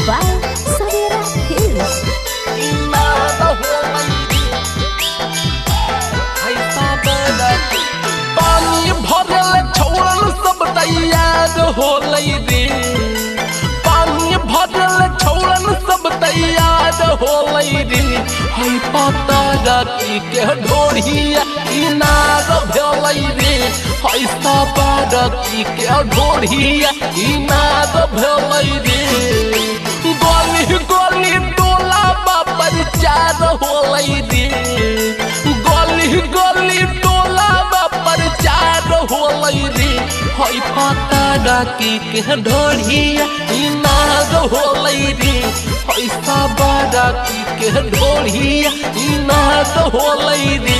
by Savera Hills. पानी भरल छौरन सब तैयार होलै रे पानी भरल छौरन सब तैयार होलै रे है पता राती के ढोढ़िया इनार भेलै रे है सब राती के ढोढ़िया इनार भेलै रे गली गली टोला बापर चार होलै रे गली गली टोला बापर चार होलै रे है पता राती के ढोढ़िया इनार होलै रे है सब राती के ढोढ़िया इनार होलै रे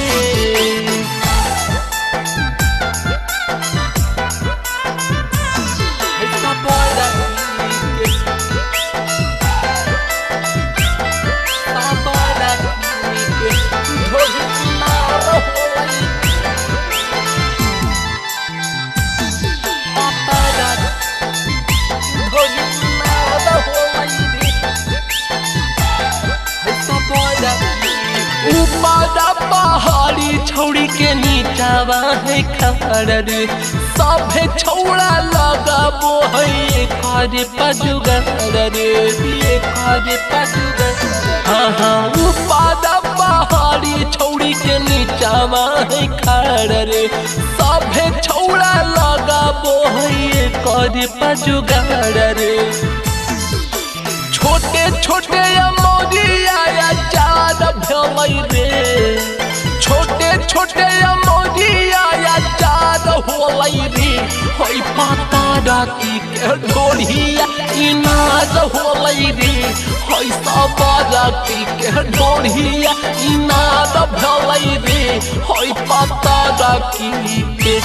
पहाड़ी छौड़ी के नीचावा है खबर रे सभे छौड़ा लगाबो है करे पजुगर रे करे पजुगर हाँ हाँ ऊपर पहाड़ी छौड़ी के नीचावा है खबर रे सभे छौड़ा लगाबो है करे पजुगर रे छोटे छोटे मोरिया चार भेलै रे छोटे छोटे मोरिया चार होलै रे है पता राती के ढोढ़िया इनार होलै रे है सब राती के ढोढ़िया इनार भेलै रे है पता राती के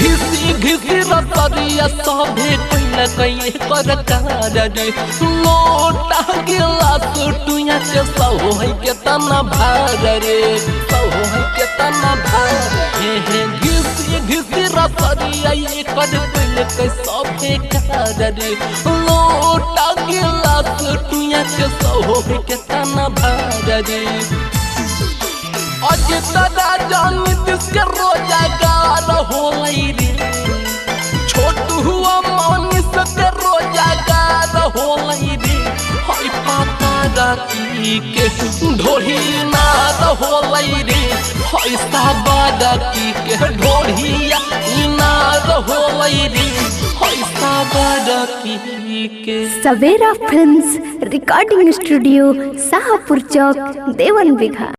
घिसी रतरिया सभे कोइला कई कर कार रे लोटा गिलास टुया के सहो है के तना भार रे सहो है के तना भार हे घिसी रतरिया ये कर कोइला कई सभे कार रे लोटा गिलास टुया के सहो है के तना भार रे अजित राजा नीतीश के रोजगार होलै रे छोटू हुआ मनीष के रोजगार होलै रे है पता राती के ढोढ़ी नाद होलै रे है सब राती के ढोढ़िया इनार होलै रे है सब राती के Savera Films Recording Studio, Sahapur Chowk, Dewan Bigha.